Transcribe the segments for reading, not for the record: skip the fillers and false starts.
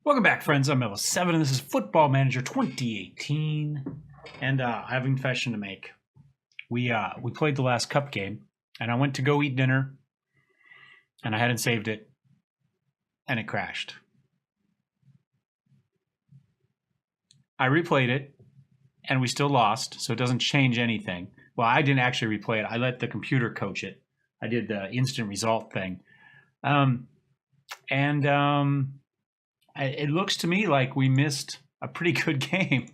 Welcome back, friends. I'm Mellowseven, and this is Football Manager 2018. And I have a confession to make. We played the last cup game, and I went to go eat dinner, and I hadn't saved it, and it crashed. I replayed it, and we still lost, so it doesn't change anything. Well, I didn't actually replay it. I let the computer coach it. I did the instant result thing. It looks to me like we missed a pretty good game.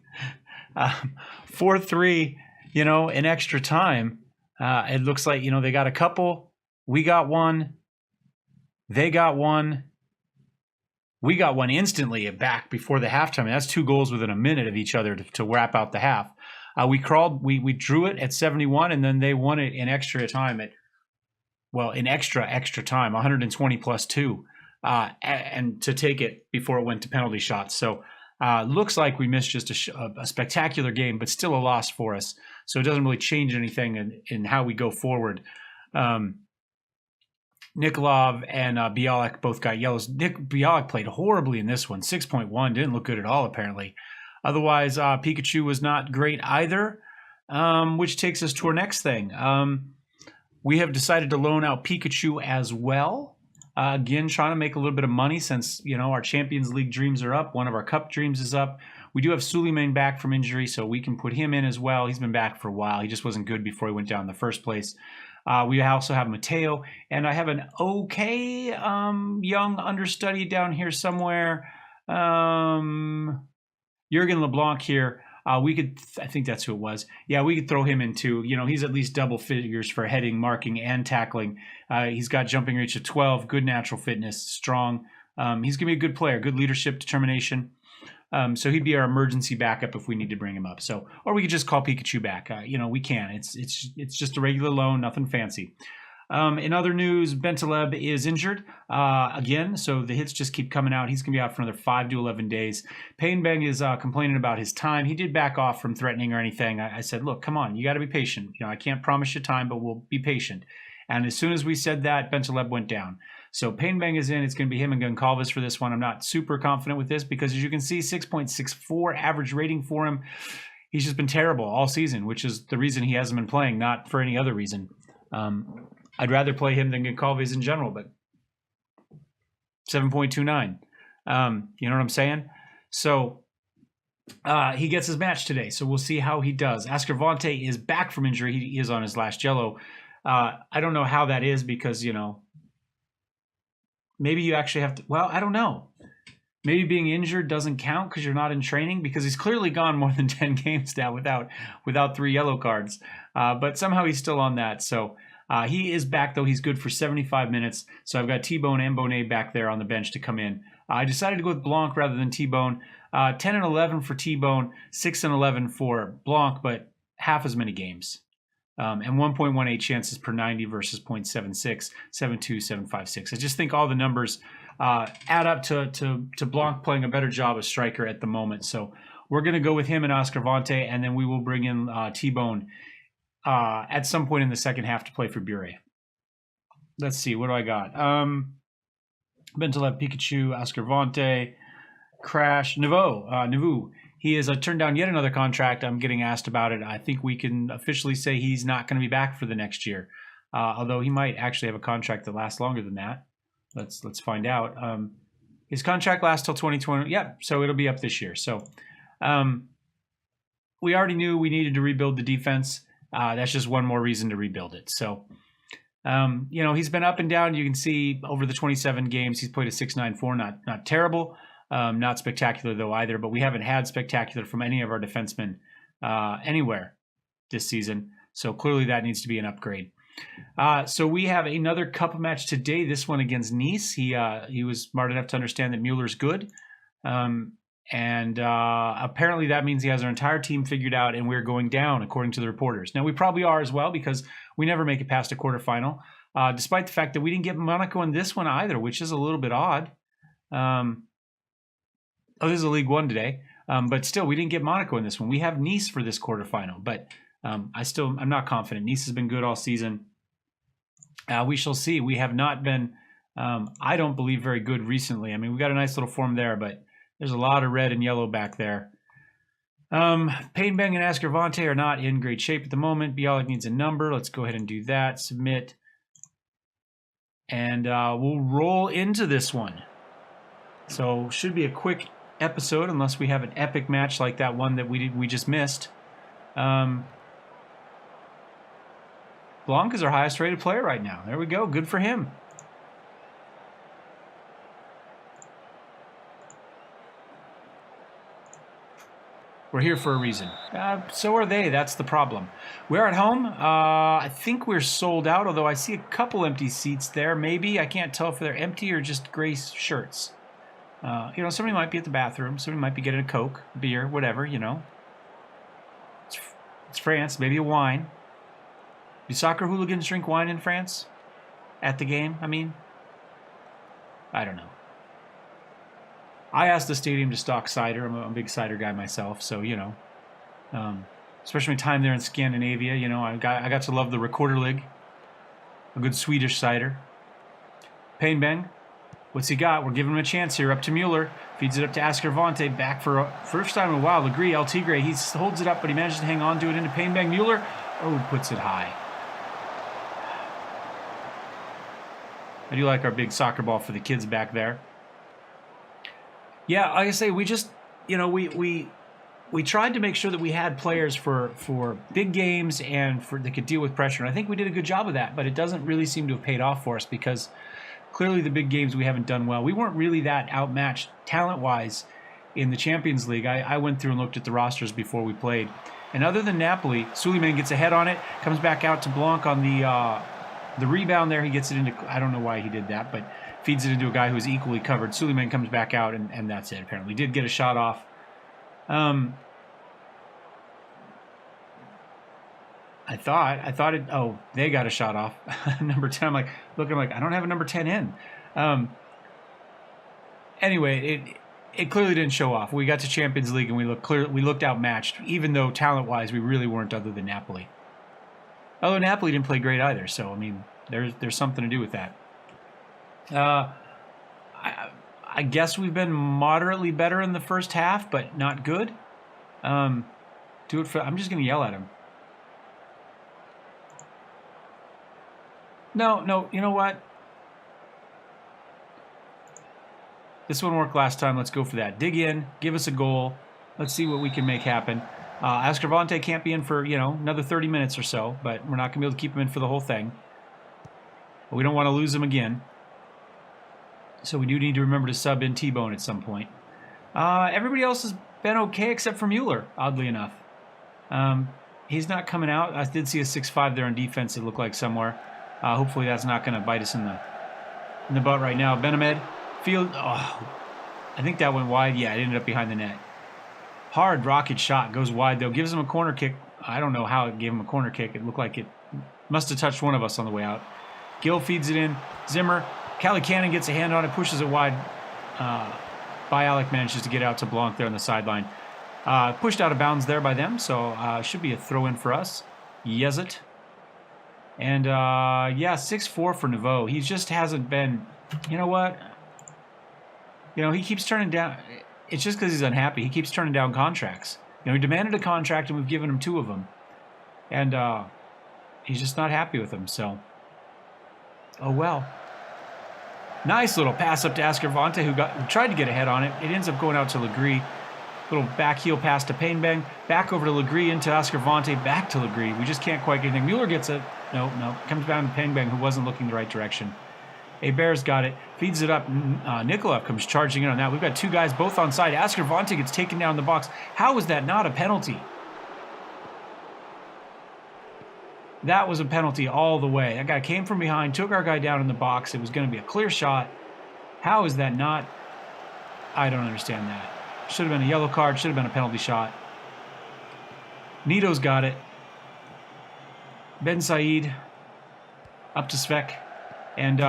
4-3, in extra time. It looks like, they got a couple. We got one. They got one. We got one instantly back before the halftime. And that's 2 goals within a minute of each other to wrap out the half. We drew it at 71, and then they won it in extra time in extra time, 120 plus 2. And to take it before it went to penalty shots. So looks like we missed just a spectacular game, but still a loss for us. So it doesn't really change anything in how we go forward. Nikolov and Bialik both got yellows. Bialik played horribly in this one. 6.1, didn't look good at all, apparently. Otherwise, Pikachu was not great either, which takes us to our next thing. We have decided to loan out Pikachu as well. Again, trying to make a little bit of money since, our Champions League dreams are up. One of our cup dreams is up. We do have Suleiman back from injury, so we can put him in as well. He's been back for a while. He just wasn't good before he went down in the first place. We also have Mateo, and I have an okay young understudy down here somewhere. Jurgen LeBlanc here. I think that's who it was. Yeah, we could throw him in too. He's at least double figures for heading, marking, and tackling. He's got jumping reach of 12, good natural fitness, strong. He's going to be a good player, good leadership, determination. So he'd be our emergency backup if we need to bring him up. Or we could just call Pikachu back. We can. It's just a regular loan, nothing fancy. In other news, Bentaleb is injured again, so the hits just keep coming out. He's going to be out for another 5 to 11 days. Painbang is complaining about his time. He did back off from threatening or anything. I said, look, come on, you got to be patient. I can't promise you time, but we'll be patient. And as soon as we said that, Bentaleb went down. So Painbang is in. It's going to be him and Goncalves for this one. I'm not super confident with this because, as you can see, 6.64 average rating for him. He's just been terrible all season, which is the reason he hasn't been playing, not for any other reason. I'd rather play him than Goncalves in general, but 7.29. You know what I'm saying? So he gets his match today, so we'll see how he does. Ascarvante is back from injury. He is on his last yellow. I don't know how that is because, maybe you actually have to, I don't know. Maybe being injured doesn't count because you're not in training, because he's clearly gone more than 10 games now without 3 yellow cards. But somehow he's still on that, so... he is back, though. He's good for 75 minutes. So I've got T-Bone and Bonet back there on the bench to come in. I decided to go with Blanc rather than T-Bone. 10 and 11 for T-Bone, 6 and 11 for Blanc, but half as many games. And 1.18 chances per 90 versus 0.76, 7.2, 7.56. I just think all the numbers add up to Blanc playing a better job as striker at the moment. So we're going to go with him and Ascarvante, and then we will bring in T-Bone at some point in the second half to play for Bure. Let's see, what do I got? Bentaleb, Pikachu, Ascarvante, Crash, Navu. He has turned down yet another contract. I'm getting asked about it. I think we can officially say he's not going to be back for the next year, although he might actually have a contract that lasts longer than that. Let's find out. His contract lasts till 2020. Yeah, so it'll be up this year. So we already knew we needed to rebuild the defense. That's just one more reason to rebuild it. So, he's been up and down. You can see over the 27 games, he's played a 6.94, not terrible, not spectacular though either, but we haven't had spectacular from any of our defensemen anywhere this season. So clearly that needs to be an upgrade. So we have another cup match today, this one against Nice. He was smart enough to understand that Mueller's good. And apparently that means he has our entire team figured out, and we're going down, according to the reporters. Now, we probably are as well, because we never make it past a quarterfinal, despite the fact that we didn't get Monaco in this one either, which is a little bit odd. This is a League One today, but still, we didn't get Monaco in this one. We have Nice for this quarterfinal, but I'm not confident. Nice has been good all season. We shall see. We have not been, I don't believe, very good recently. I mean, we got a nice little form there, but There's a lot of red and yellow back there. Painbang and Ascarvante are not in great shape at the moment. Bialik needs a number. Let's go ahead and do that. Submit. And we'll roll into this one. So should be a quick episode unless we have an epic match like that one that we just missed. Blanc is our highest rated player right now. There we go. Good for him. We're here for a reason. So are they. That's the problem. We're at home. I think we're sold out, although I see a couple empty seats there. Maybe. I can't tell if they're empty or just gray shirts. You know, somebody might be at the bathroom. Somebody might be getting a Coke, beer, whatever, you know. It's France. Maybe a wine. Do soccer hooligans drink wine in France? At the game, I mean? I don't know. I asked the stadium to stock cider. I'm a big cider guy myself, so, you know. Especially my time there in Scandinavia, you know, I got to love the Rekorderlig. A good Swedish cider. Painbang. What's he got? We're giving him a chance here. Up to Mueller. Feeds it up to Ascarvante. Back for a first time in a while. Legree, El Tigre. He holds it up, but he manages to hang on to it into Painbang. Mueller. Oh, puts it high. I do like our big soccer ball for the kids back there. Yeah, like I say, we just, you know, we tried to make sure that we had players for big games and that could deal with pressure. And I think we did a good job of that, but it doesn't really seem to have paid off for us because clearly the big games we haven't done well. We weren't really that outmatched talent-wise in the Champions League. I went through and looked at the rosters before we played. And other than Napoli, Suleiman gets ahead on it, comes back out to Blanc on the rebound there. He gets it into, I don't know why he did that, but feeds it into a guy who is equally covered. Suleiman comes back out, and that's it, apparently. Did get a shot off. I thought it, oh, they got a shot off. Number 10, I'm like, looking like, I don't have a number 10 in. Anyway, it clearly didn't show off. We got to Champions League, and we looked outmatched, even though talent-wise we really weren't other than Napoli. Although Napoli didn't play great either, so, I mean, there's something to do with that. I guess we've been moderately better in the first half, but not good. I'm just going to yell at him. No, you know what? This one worked last time. Let's go for that. Dig in, give us a goal. Let's see what we can make happen. Ascarvante can't be in for, you know, another 30 minutes or so, but we're not going to be able to keep him in for the whole thing. But we don't want to lose him again. So we do need to remember to sub in T-Bone at some point. Everybody else has been okay except for Mueller, oddly enough. He's not coming out. I did see a 6'5" there on defense, it looked like somewhere. Hopefully that's not going to bite us in the butt right now. Benamed, field. Oh, I think that went wide. Yeah, it ended up behind the net. Hard rocket shot, goes wide though. Gives him a corner kick. I don't know how it gave him a corner kick. It looked like it must have touched one of us on the way out. Gill feeds it in. Zimmer. Cali Cannon gets a hand on it, pushes it wide. Bialik manages to get out to Blanc there on the sideline. Pushed out of bounds there by them, so should be a throw-in for us. Yes it. And, yeah, 6-4 for Nouveau. He just hasn't been, you know what? You know, he keeps turning down, it's just because he's unhappy. He keeps turning down contracts. You know, he demanded a contract, and we've given him 2 of them. And he's just not happy with them, so. Oh, well. Nice little pass up to Ascarvante, who tried to get ahead on it. It ends up going out to Legree. Little back heel pass to Painbang. Back over to Legree, into Ascarvante, back to Legree. We just can't quite get anything. Mueller gets it. No. Comes down to Painbang, who wasn't looking the right direction. Hebert's got it. Feeds it up. Nikolov comes charging in on that. We've got 2 guys both on side. Ascarvante gets taken down in the box. How is that not a penalty? That was a penalty all the way. That guy came from behind, took our guy down in the box. It was going to be a clear shot. How is that not? I don't understand that. Should have been a yellow card. Should have been a penalty shot. Nito's got it. Ben Said up to Svek. And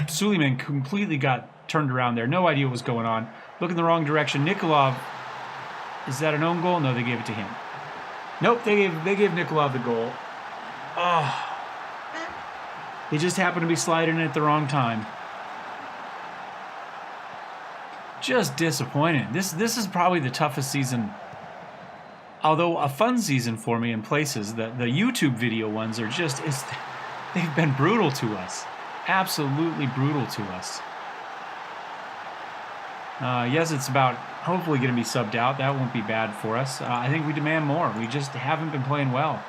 Suleiman completely got turned around there. No idea what was going on. Looking the wrong direction. Nikolov. Is that an own goal? No, they gave it to him. Nope, they gave Nikolov the goal. Oh. He just happened to be sliding in at the wrong time. Just disappointing. This is probably the toughest season. Although a fun season for me in places, the YouTube video ones are just, they've been brutal to us. Absolutely brutal to us. Yes, it's about hopefully going to be subbed out. That won't be bad for us. I think we demand more. We just haven't been playing well.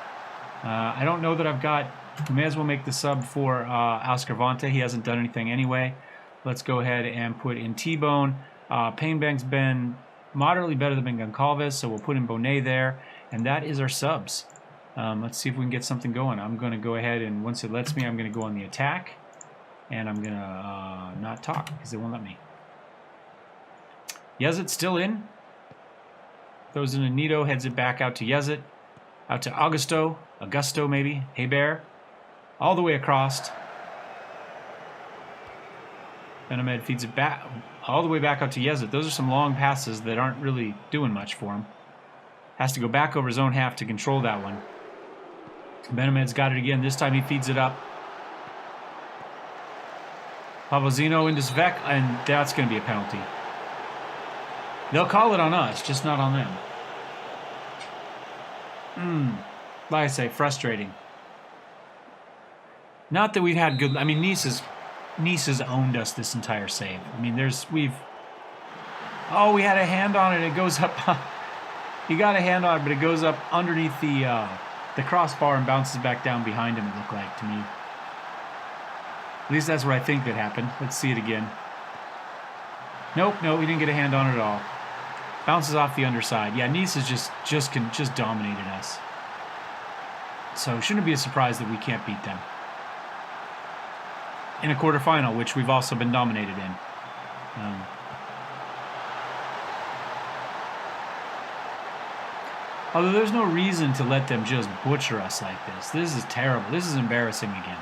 I don't know that I've got... We may as well make the sub for Oscar Vante. He hasn't done anything anyway. Let's go ahead and put in T-Bone. Painbank's been moderately better than Goncalves, so we'll put in Bonet there. And that is our subs. Let's see if we can get something going. I'm going to go ahead and once it lets me, I'm going to go on the attack. And I'm going to not talk because it won't let me. Yezit's still in. Throws in a Nito, heads it back out to Yezit. Out to Augusto maybe. Hebert. All the way across. Benamed feeds it back, all the way back out to Yezit. Those are some long passes that aren't really doing much for him. Has to go back over his own half to control that one. Benamed's got it again. This time he feeds it up. Pavozino into Svek, and that's going to be a penalty. They'll call it on us, just not on them. Like I say, frustrating. Not that we've had good... I mean, Nice has owned us this entire save. I mean, Oh, we had a hand on it. It goes up... He got a hand on it, but it goes up underneath the crossbar and bounces back down behind him, it looked like to me. At least that's what I think that happened. Let's see it again. Nope, no, we didn't get a hand on it at all. Bounces off the underside. Yeah, Nice has just dominated us. So shouldn't it be a surprise that we can't beat them in a quarterfinal, which we've also been dominated in. Although there's no reason to let them just butcher us like this. This is terrible. This is embarrassing again.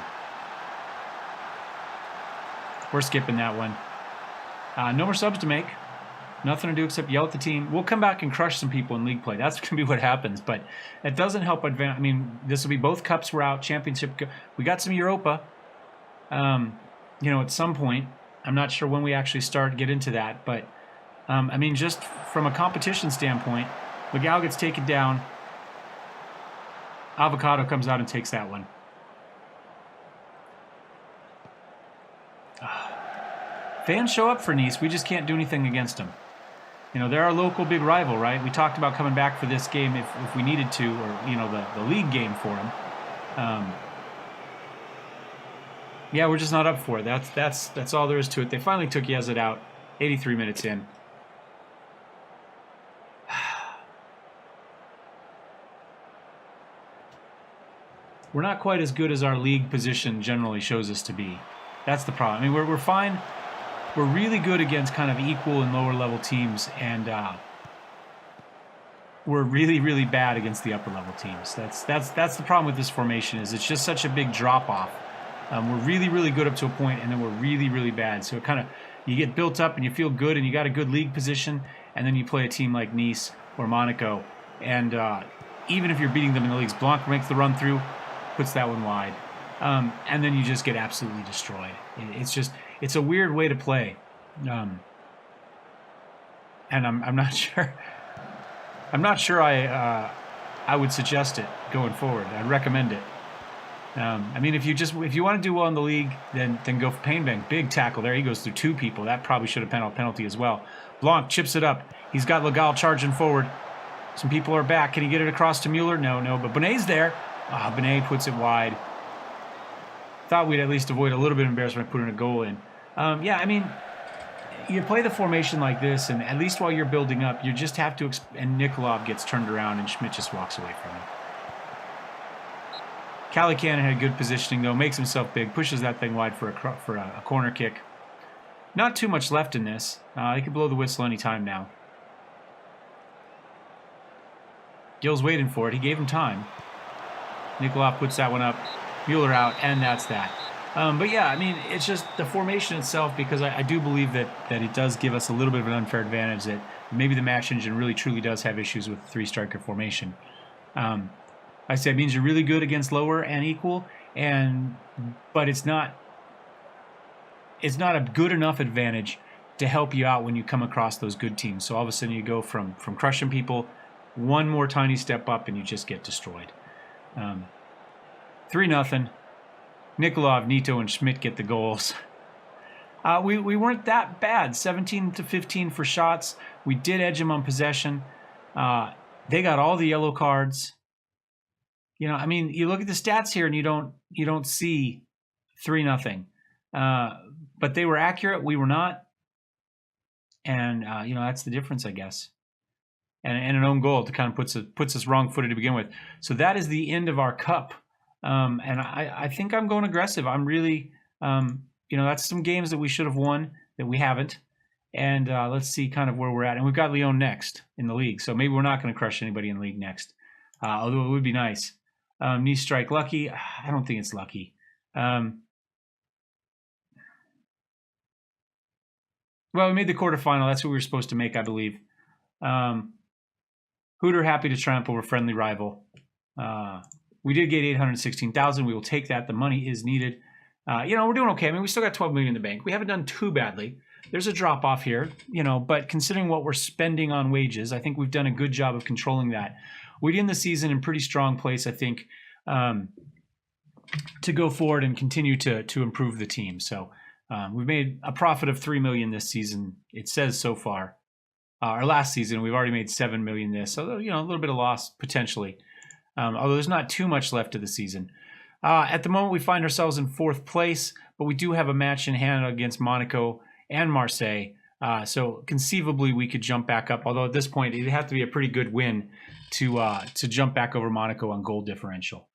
We're skipping that one. No more subs to make. Nothing to do except yell at the team. We'll come back and crush some people in league play. That's going to be what happens. But it doesn't help advance. I mean, this will be both cups were out. Championship. We got some Europa. You know, at some point. I'm not sure when we actually get into that. But, I mean, just from a competition standpoint, Legal gets taken down. Avocado comes out and takes that one. Fans show up for Nice. We just can't do anything against them. You know, they're our local big rival, right? We talked about coming back for this game if we needed to, or, you know, the league game for them. Yeah, we're just not up for it. That's all there is to it. They finally took Yezid out 83 minutes in. We're not quite as good as our league position generally shows us to be. That's the problem. I mean, we're fine. We're really good against kind of equal and lower level teams, and we're really, really bad against the upper level teams. That's the problem with this formation. Is it's just such a big drop off. We're really, really good up to a point, and then we're really, really bad. So it kind of, you get built up and you feel good, and you got a good league position, and then you play a team like Nice or Monaco, and even if you're beating them in the leagues, Blanc makes the run through, puts that one wide, and then you just get absolutely destroyed. It's a weird way to play, and I'm not sure. I'm not sure I would suggest it going forward. I'd recommend it. I mean, if you want to do well in the league, then go for Painbank. Big tackle there. He goes through two people. That probably should have been a penalty as well. Blanc chips it up. He's got Legal charging forward. Some people are back. Can he get it across to Mueller? No. But Benet's there. Benet puts it wide. Thought we'd at least avoid a little bit of embarrassment by putting a goal in. Yeah, I mean, you play the formation like this, and at least while you're building up, you just have to. And Nikolov gets turned around, and Schmidt just walks away from him. Callie-Cannon had good positioning, though. Makes himself big. Pushes that thing wide for a corner kick. Not too much left in this. He could blow the whistle any time now. Gill's waiting for it. He gave him time. Nikolov puts that one up. Mueller out, and that's that. But yeah, I mean, it's just the formation itself, because I do believe that it does give us a little bit of an unfair advantage, that maybe the match engine really truly does have issues with the three-striker formation. I say it means you're really good against lower and equal, but it's not a good enough advantage to help you out when you come across those good teams. So all of a sudden you go from crushing people, one more tiny step up, and you just get destroyed. 3-0. Nikolov, Nito, and Schmidt get the goals. We weren't that bad. 17-15 for shots. We did edge them on possession. They got all the yellow cards. You know, I mean, you look at the stats here and you don't see 3-0. But they were accurate. We were not. And you know, that's the difference, I guess. And an own goal to kind of puts us wrong-footed to begin with. So that is the end of our cup. And I think I'm going aggressive. I'm really, you know, that's some games that we should have won that we haven't. And let's see kind of where we're at. And we've got Lyon next in the league. So maybe we're not going to crush anybody in the league next. Although it would be nice. Nice strike lucky. I don't think it's lucky. Well, we made the quarterfinal. That's what we were supposed to make, I believe. Hooter happy to triumph over friendly rival. We did get 816,000. We will take that. The money is needed. You know, we're doing okay. I mean, we still got 12 million in the bank. We haven't done too badly. There's a drop off here, you know, but considering what we're spending on wages, I think we've done a good job of controlling that. We end the season in pretty strong place, I think, to go forward and continue to improve the team. So we've made a profit of 3 million this season. It says so far. Our last season, we've already made 7 million this. So, you know, a little bit of loss potentially. Although there's not too much left of the season. At the moment, we find ourselves in 4th place, but we do have a match in hand against Monaco and Marseille. So conceivably, we could jump back up. Although at this point, it'd have to be a pretty good win to jump back over Monaco on goal differential.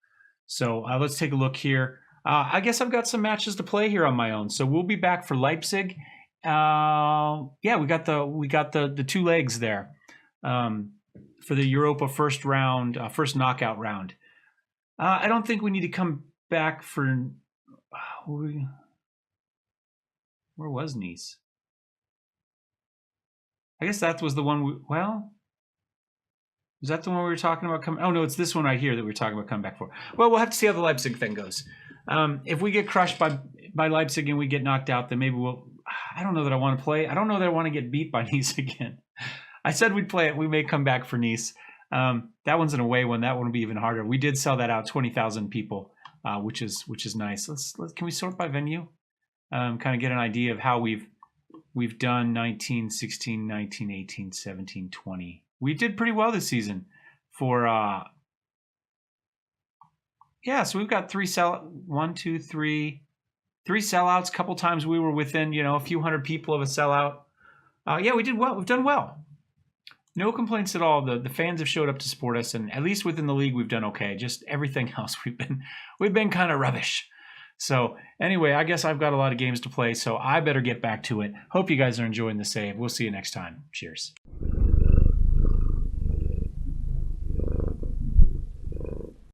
So let's take a look here. I guess I've got some matches to play here on my own. So we'll be back for Leipzig. Yeah, we got the 2 legs there. For the Europa first round, first knockout round. I don't think we need to come back for... where was Nice? I guess that was the one well... Was that the one we were talking about coming... Oh, no, it's this one right here that we were talking about coming back for. Well, we'll have to see how the Leipzig thing goes. If we get crushed by Leipzig and we get knocked out, then maybe we'll... I don't know that I want to play. I don't know that I want to get beat by Nice again. I said we'd play it. We may come back for Nice. That one's an away one. That one will be even harder. We did sell that out, 20,000 people, which is nice. Can we sort by venue? Kind of get an idea of how we've done 19, 16, 19, 18, 17, 20. We did pretty well this season for yeah, so we've got 3 sellouts. A couple times we were within, you know, a few hundred people of a sellout. Yeah, we did well. We've done well. No complaints at all. The fans have showed up to support us, and at least within the league, we've done okay. Just everything else, we've been kind of rubbish. So anyway, I guess I've got a lot of games to play, so I better get back to it. Hope you guys are enjoying the save. We'll see you next time. Cheers.